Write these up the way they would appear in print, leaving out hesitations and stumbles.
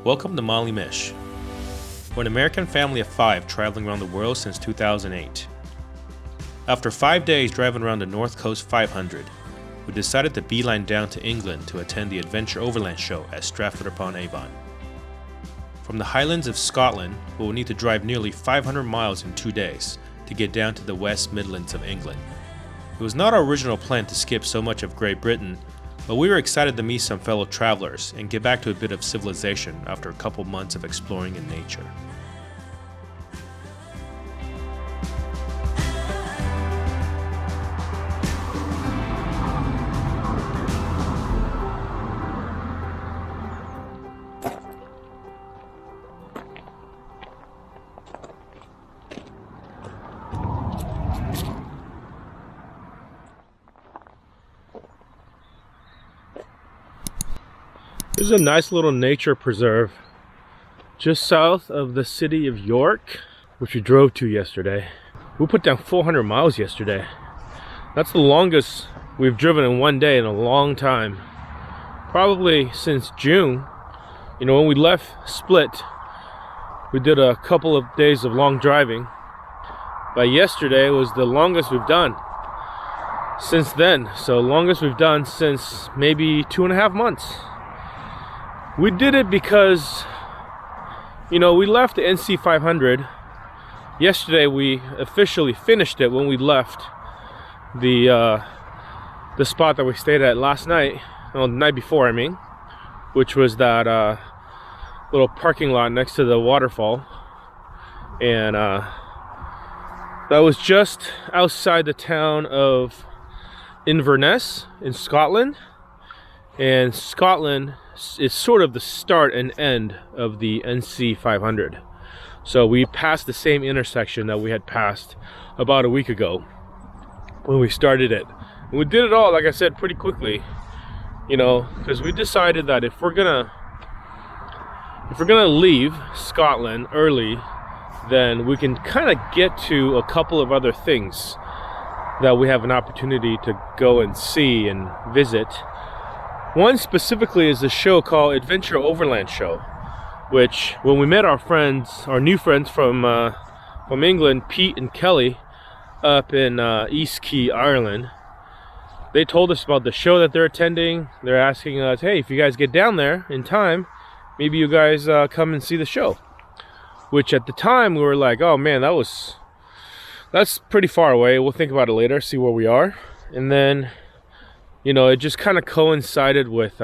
Welcome to Molly Mish. We're an American family of 5 traveling around the world since 2008. After 5 days driving around the North Coast 500, we decided to beeline down to England to attend the Adventure Overland show at Stratford-upon-Avon. From the Highlands of Scotland, we will need to drive nearly 500 miles in 2 days to get down to the West Midlands of England. It was not our original plan to skip so much of Great Britain, but we were excited to meet some fellow travelers and get back to a bit of civilization after a couple months of exploring in nature. This is a nice little nature preserve just south of the city of York, which we drove to yesterday. We put down 400 miles yesterday. That's the longest we've driven in one day in a long time. Probably since June. You know, when we left Split, we did a couple of days of long driving. But yesterday was the longest we've done since then. So longest we've done since maybe 2.5 months. We did it because, you know, we left the NC 500. Yesterday we officially finished it when we left the spot that we stayed at last night, well, the night before I mean, which was that little parking lot next to the waterfall. And that was just outside the town of Inverness in Scotland. And Scotland is sort of the start and end of the NC 500. So we passed the same intersection that we had passed about a week ago when we started it. And we did it all, like I said, pretty quickly, you know, because we decided that if we're gonna leave Scotland early, then we can kind of get to a couple of other things that we have an opportunity to go and see and visit. One specifically is a show called Adventure Overland Show, which when we met our friends, our new friends from England, Pete and Kelly, up in East Key, Ireland, they told us about the show that they're attending. They're asking us, hey, if you guys get down there in time, maybe you guys come and see the show. Which at the time we were like, oh man, that's pretty far away. We'll think about it later, see where we are. And then, you know, it just kind of coincided with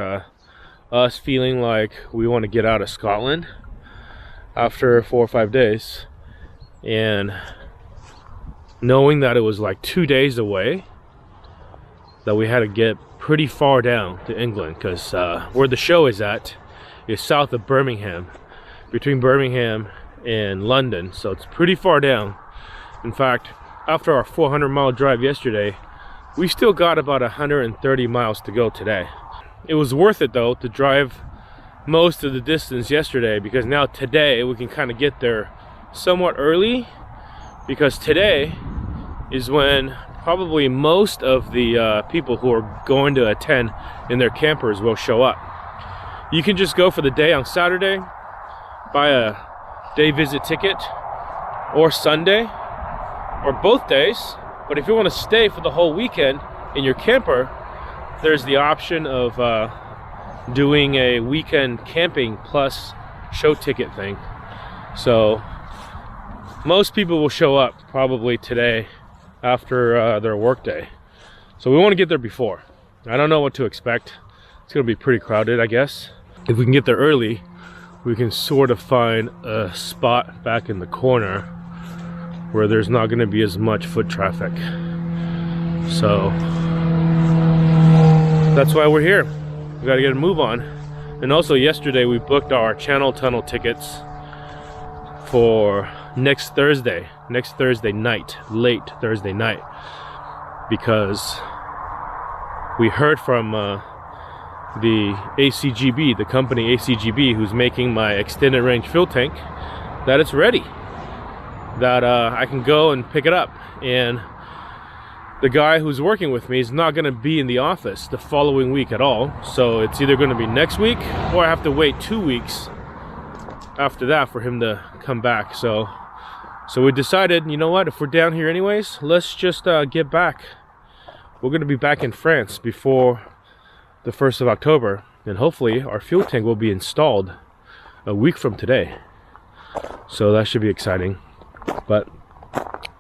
us feeling like we want to get out of Scotland after 4 or 5 days, and knowing that it was like 2 days away, that we had to get pretty far down to England, because where the show is at is south of Birmingham, between Birmingham and London, so it's pretty far down. In fact, after our 400-mile drive yesterday, we still got about 130 miles to go today. It was worth it though to drive most of the distance yesterday, because now today we can kind of get there somewhat early, because today is when probably most of the people who are going to attend in their campers will show up. You can just go for the day on Saturday, buy a day visit ticket, or Sunday, or both days. But if you want to stay for the whole weekend in your camper, there's the option of doing a weekend camping plus show ticket thing. So most people will show up probably today after their work day. So we want to get there before. I don't know what to expect. It's going to be pretty crowded, I guess. If we can get there early, we can sort of find a spot back in the corner where there's not going to be as much foot traffic. So that's why we're here. We got to get a move on. And also yesterday we booked our Channel Tunnel tickets for next Thursday night, late Thursday night, because we heard from the ACGB, the company ACGB, who's making my extended range fuel tank, that it's ready, that I can go and pick it up. And the guy who's working with me is not going to be in the office the following week at all, so it's either going to be next week or I have to wait 2 weeks after that for him to come back. So we decided, you know what, if we're down here anyways, let's just get back. We're going to be back in France before the 1st of October, and hopefully our fuel tank will be installed a week from today. So that should be exciting. But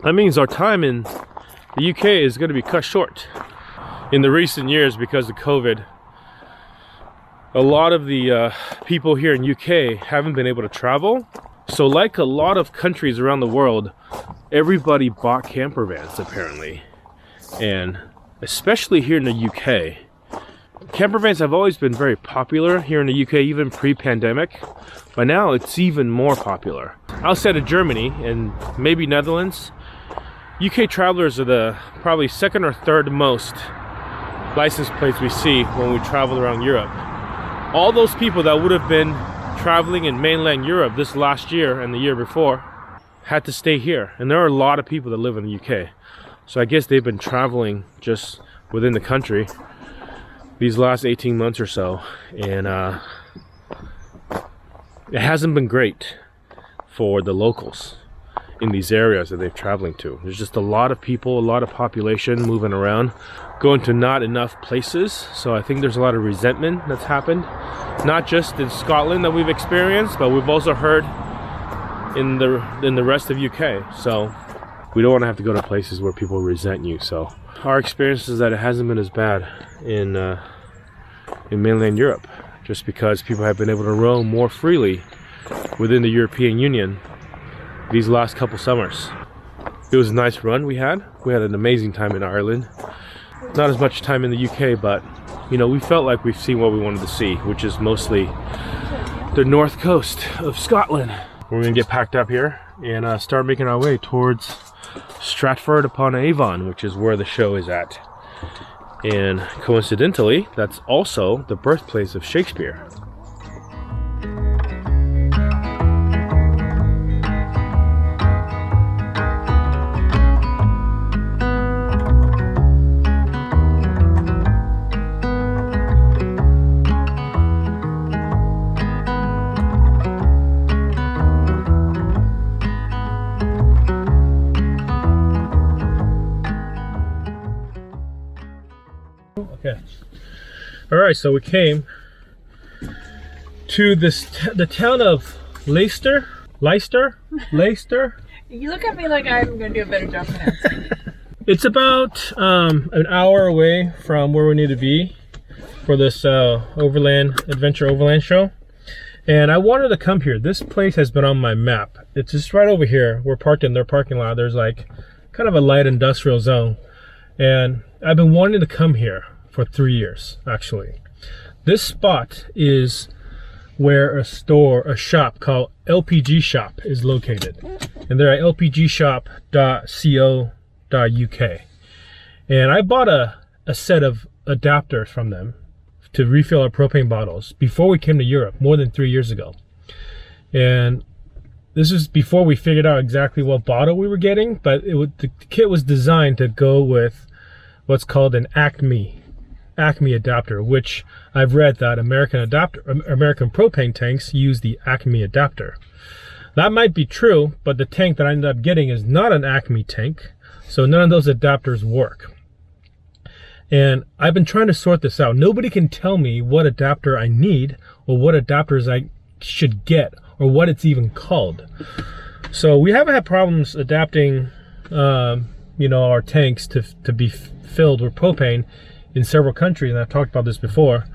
that means our time in the UK is going to be cut short. In the recent years, because of COVID, a lot of the people here in UK haven't been able to travel. So like a lot of countries around the world, everybody bought camper vans apparently. And especially here in the UK, camper vans have always been very popular here in the UK, even pre-pandemic. But now it's even more popular. Outside of Germany and maybe Netherlands, UK travelers are the probably second or third most license plates we see when we travel around Europe. All those people that would have been traveling in mainland Europe this last year and the year before had to stay here. And there are a lot of people that live in the UK. So I guess they've been traveling just within the country these last 18 months or so. And it hasn't been great for the locals in these areas that they're traveling to. There's just a lot of people, a lot of population moving around, going to not enough places. So I think there's a lot of resentment that's happened, not just in Scotland that we've experienced, but we've also heard in the rest of UK. So we don't want to have to go to places where people resent you. So our experience is that it hasn't been as bad in mainland Europe, just because people have been able to roam more freely within the European Union these last couple summers. It was a nice run we had. We had an amazing time in Ireland. Not as much time in the UK, but you know, we felt like we've seen what we wanted to see, which is mostly the north coast of Scotland. We're gonna get packed up here and start making our way towards Stratford-upon-Avon, which is where the show is at. And coincidentally, that's also the birthplace of Shakespeare. Okay. All right, so we came to the town of Leicester. You look at me like I'm going to do a better job than that. It's about an hour away from where we need to be for this Overland show. And I wanted to come here. This place has been on my map. It's just right over here. We're parked in their parking lot. There's like kind of a light industrial zone. And I've been wanting to come here for 3 years, actually. This spot is where a shop called LPG Shop is located. And they're at lpgshop.co.uk. And I bought a set of adapters from them to refill our propane bottles before we came to Europe, more than 3 years ago. And this is before we figured out exactly what bottle we were getting, but the kit was designed to go with what's called an Acme adapter, which I've read that American propane tanks use the Acme adapter. That might be true, but the tank that I ended up getting is not an Acme tank, so none of those adapters work. And I've been trying to sort this out. Nobody can tell me what adapter I need or what adapters I should get or what it's even called. So we haven't had problems adapting our tanks to be filled with propane in several countries, and I've talked about this before,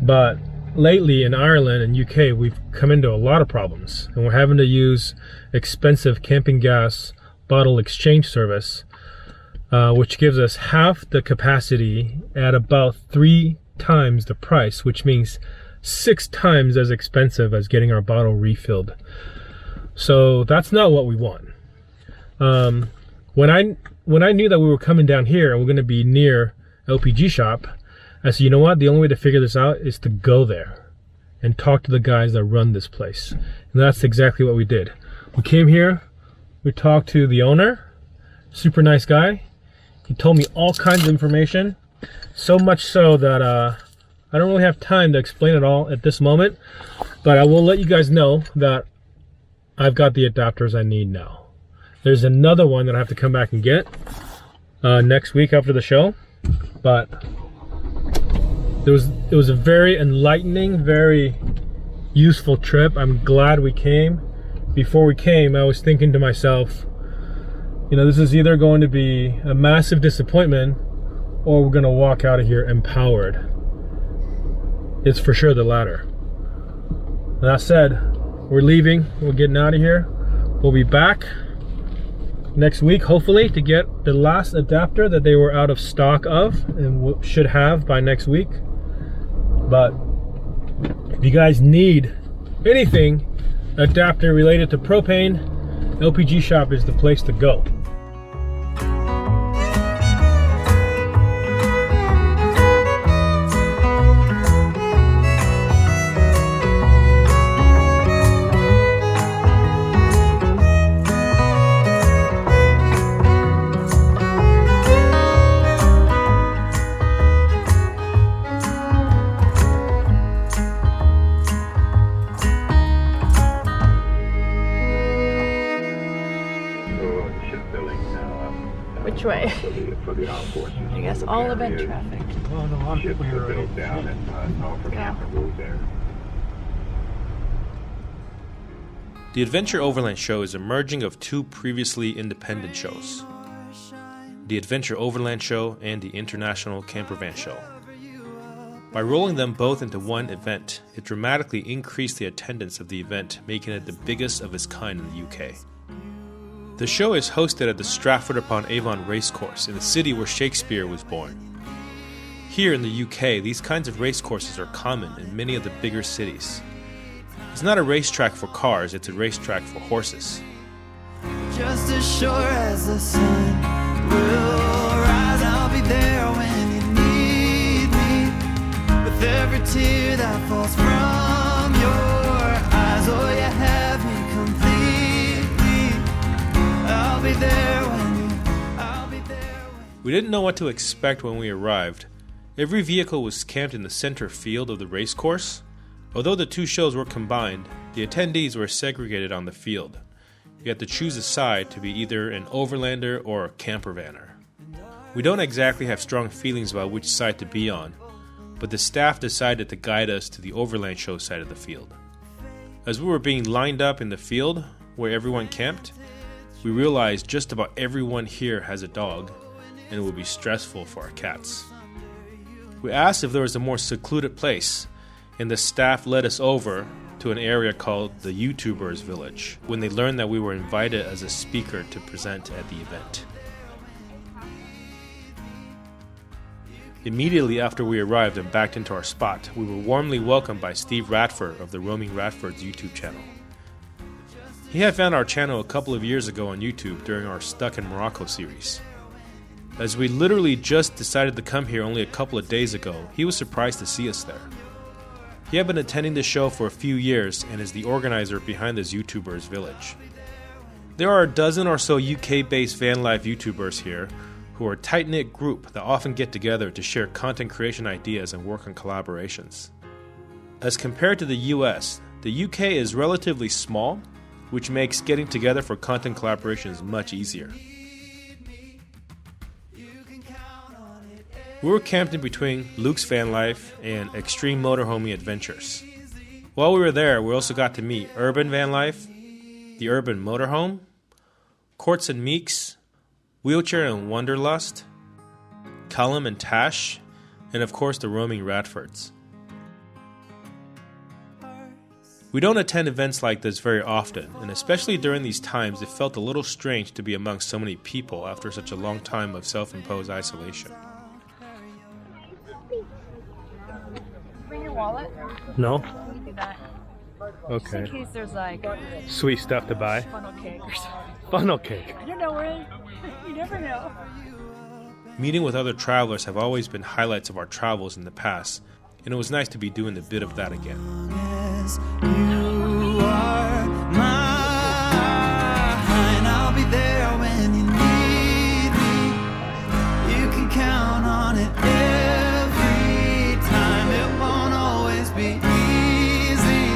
but lately in Ireland and UK we've come into a lot of problems, and we're having to use expensive camping gas bottle exchange service, which gives us half the capacity at about 3 times the price, which means 6 times as expensive as getting our bottle refilled. So that's not what we want. When I knew that we were coming down here and we're going to be near LPG Shop, I said, you know what, the only way to figure this out is to go there and talk to the guys that run this place. And that's exactly what we did. We came here, we talked to the owner, super nice guy. He told me all kinds of information, so much so that I don't really have time to explain it all at this moment. But I will let you guys know that I've got the adapters I need now. There's another one that I have to come back and get next week after the show. But it was a very enlightening, very useful trip. I'm glad we came. Before we came, I was thinking to myself, you know, this is either going to be a massive disappointment or we're going to walk out of here empowered. It's for sure the latter. That said, we're leaving. We're getting out of here. We'll be back next week, hopefully, to get the last adapter that they were out of stock of and should have by next week. But if you guys need anything adapter related to propane, LPG Shop is the place to go. Which way? For the armed forces. I guess all event traffic. Well, no, a lot of Ships people are here built down at Norfolk Hampton Road there. The Adventure Overland show is a merging of two previously independent shows. The Adventure Overland show and the International Campervan show. By rolling them both into one event, it dramatically increased the attendance of the event, making it the biggest of its kind in the UK. The show is hosted at the Stratford-upon-Avon racecourse in the city where Shakespeare was born. Here in the UK, these kinds of racecourses are common in many of the bigger cities. It's not a racetrack for cars, it's a racetrack for horses. Just as sure as the sun will rise, I'll be there when you need me. With every tear that falls from your eyes, oh, you have me completely. I'll be there I'll be there when We didn't know what to expect when we arrived. Every vehicle was camped in the center field of the racecourse. Although the two shows were combined, the attendees were segregated on the field. You had to choose a side to be either an overlander or a campervanner. We don't exactly have strong feelings about which side to be on, but the staff decided to guide us to the Overland show side of the field. As we were being lined up in the field where everyone camped, we realized just about everyone here has a dog, and it would be stressful for our cats. We asked if there was a more secluded place, and the staff led us over to an area called the YouTubers Village when they learned that we were invited as a speaker to present at the event. Immediately after we arrived and backed into our spot, we were warmly welcomed by Steve Radford of the Roaming Radford's YouTube channel. He had found our channel a couple of years ago on YouTube during our Stuck in Morocco series. As we literally just decided to come here only a couple of days ago, he was surprised to see us there. He had been attending the show for a few years and is the organizer behind this YouTubers Village. There are a dozen or so UK-based van life YouTubers here who are a tight-knit group that often get together to share content creation ideas and work on collaborations. As compared to the US, the UK is relatively small, which makes getting together for content collaborations much easier. We were camped in between Luke's Van Life and Extreme Motorhoming Adventures. While we were there, we also got to meet Urban Van Life, the Urban Motorhome, Courts and Meeks, Wheelchair and Wanderlust, Callum and Tash, and of course the Roaming Radfords. We don't attend events like this very often, and especially during these times it felt a little strange to be amongst so many people after such a long time of self-imposed isolation. Bring your wallet. No? You do that. Okay. Just in case there's like Sweet stuff to buy. funnel cake or something. Funnel cake. I don't know where. You never know. Meeting with other travelers have always been highlights of our travels in the past, and it was nice to be doing a bit of that again. yes, you are mine. I'll be there when you need me. You can count on it every time. It won't always be easy.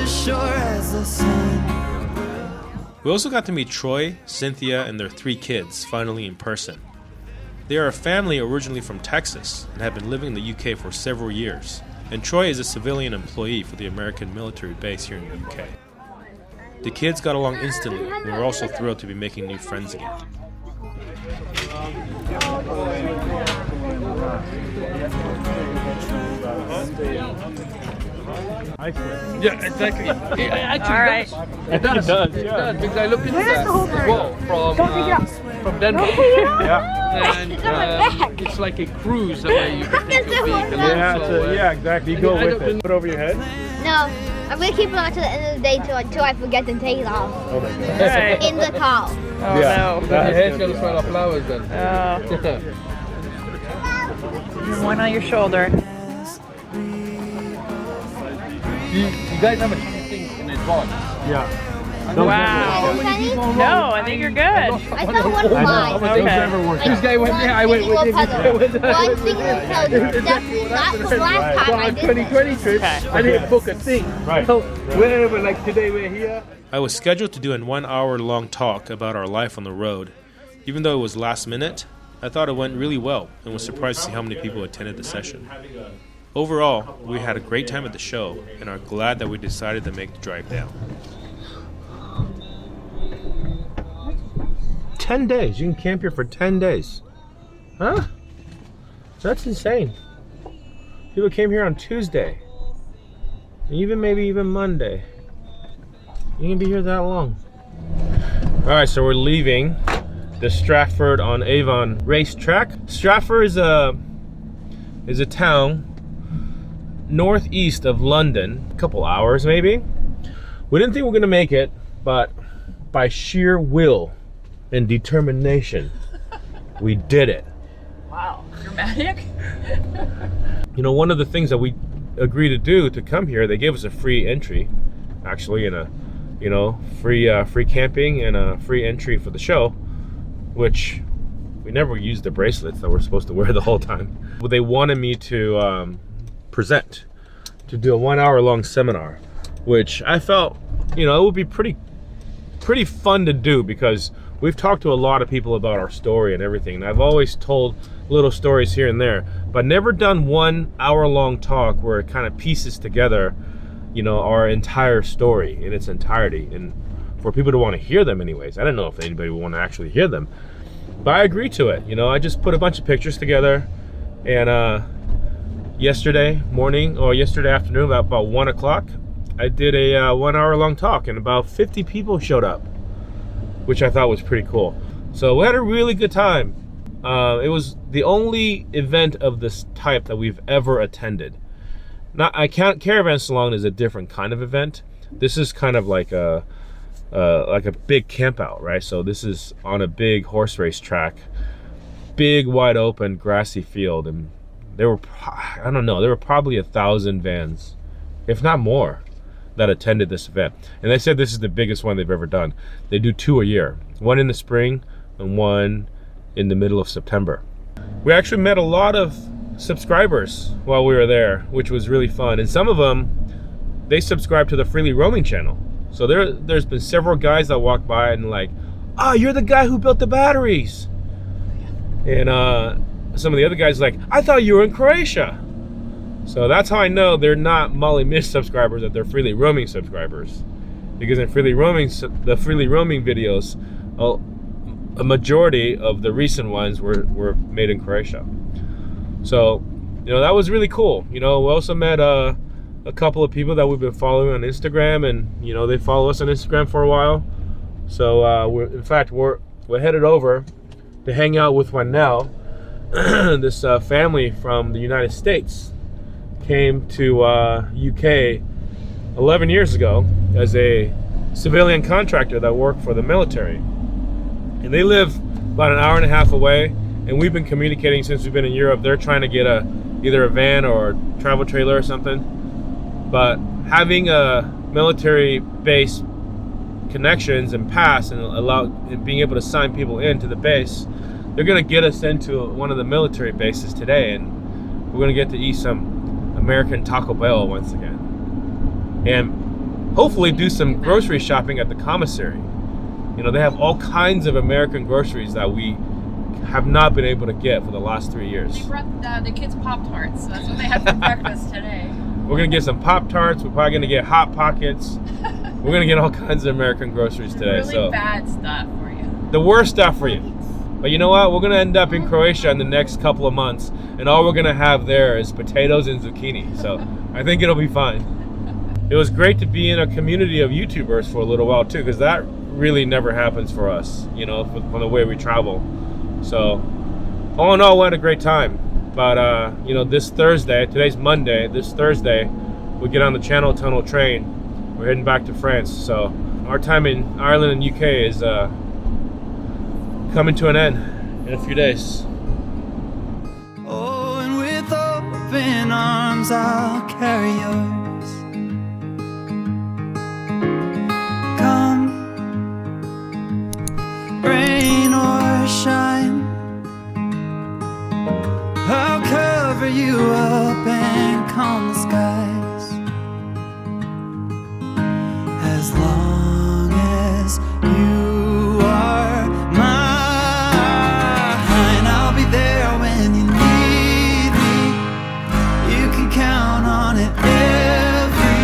as sure as the sun. We also got to meet Troy, Cynthia, and their 3 kids finally in person. They are a family originally from Texas and have been living in the UK for several years, and Troy is a civilian employee for the American military base here in the UK. The kids got along instantly and were also thrilled to be making new friends again. Yeah, exactly. It actually All right. does. It does. It does, because I looked into that as well from Denmark. Yeah, And it's like a cruise where you can take your vehicle. yeah, exactly. You go I with don't it. Put over your head. No, I'm gonna keep it on to the end of the day till I forget to take it off. Oh my god. Right. In the car. Oh Yeah. no. Your head's gonna smell of flowers then. One on your shoulder. You guys have a few things in advance. Yeah. Wow. No, I think you're good. I saw one fly. Okay. This guy went there, I went with him. One thing is definitely not the last time I did this. 2020 trip, I didn't book a thing. Right. So wherever, like today we're here. I was scheduled to do a 1-hour-long talk about our life on the road. Even though it was last minute, I thought it went really well and was surprised to see how many people attended the session. Overall, we had a great time at the show and are glad that we decided to make the drive down. 10 days. You can camp here for 10 days. Huh? That's insane. People came here on Tuesday. And maybe even Monday. You can be here that long. Alright, so we're leaving the Stratford-on-Avon racetrack. Stratford is a town northeast of London. A couple hours maybe. We didn't think we were gonna make it, but by sheer will and determination, we did it. Wow. Dramatic. You know, one of the things that we agreed to do to come here, they gave us a free entry, actually, and a, you know, free camping and a free entry for the show, which we never used the bracelets that we're supposed to wear the whole time. But they wanted me to present, to do a 1-hour-long seminar, which I felt, you know, it would be pretty fun to do because we've talked to a lot of people about our story and everything. And I've always told little stories here and there, but never done 1-hour-long talk where it kind of pieces together, you know, our entire story in its entirety. And for people to want to hear them anyways. I don't know if anybody would want to actually hear them, but I agreed to it. You know, I just put a bunch of pictures together, and yesterday morning or yesterday afternoon about 1 o'clock, I did a 1-hour-long talk, and about 50 people showed up, which I thought was pretty cool. So we had a really good time. It was the only event of this type that we've ever attended. Now, Caravan Salon is a different kind of event. This is kind of like a big camp out, right? So this is on a big horse race track, big wide open grassy field, and there were, I don't know, there were probably 1,000 vans, if not more, that attended this event. And they said this is the biggest one they've ever done. They do 2 a year, one in the spring and one in the middle of September. We actually met a lot of subscribers while we were there, which was really fun. And some of them, they subscribed to the Freely Roaming channel. So there's been several guys that walked by and like, oh, you're the guy who built the batteries. And some of the other guys like, I thought you were in Croatia. So that's how I know they're not Molly Miss subscribers, that they're Freely Roaming subscribers. Because in Freely Roaming, the Freely Roaming videos, a majority of the recent ones were made in Croatia. So, you know, that was really cool. You know, we also met a couple of people that we've been following on Instagram, and you know, they follow us on Instagram for a while. So we're headed over to hang out with one now. This family from the United States came to UK 11 years ago as a civilian contractor that worked for the military, and they live about an hour and a half away, and we've been communicating since we've been in Europe. They're trying to get either a van or a travel trailer or something, but having a military base connections and pass and being able to sign people into the base, they're going to get us into one of the military bases today, and we're going to get to eat some American Taco Bell once again. And hopefully do some grocery shopping at the commissary. You know, they have all kinds of American groceries that we have not been able to get for the last 3 years. They brought the kids Pop-Tarts, so that's what they had for breakfast today. We're gonna get some Pop-Tarts. We're probably gonna get Hot Pockets. We're gonna get all kinds of American groceries today. Really so bad stuff for you. the worst stuff for you. But you know what? We're gonna end up in Croatia in the next couple of months, and all we're gonna have there is potatoes and zucchini. So I think it'll be fine. It was great to be in a community of YouTubers for a little while too, because that really never happens for us, you know, from the way we travel. So all in all, we had a great time. But you know, this Thursday, today's Monday, this Thursday, we get on the Channel Tunnel train. We're heading back to France. So our time in Ireland and UK is coming to an end in a few days. Oh, and with open arms I'll carry yours. Come, rain or shine, I'll cover you up and calm the sky.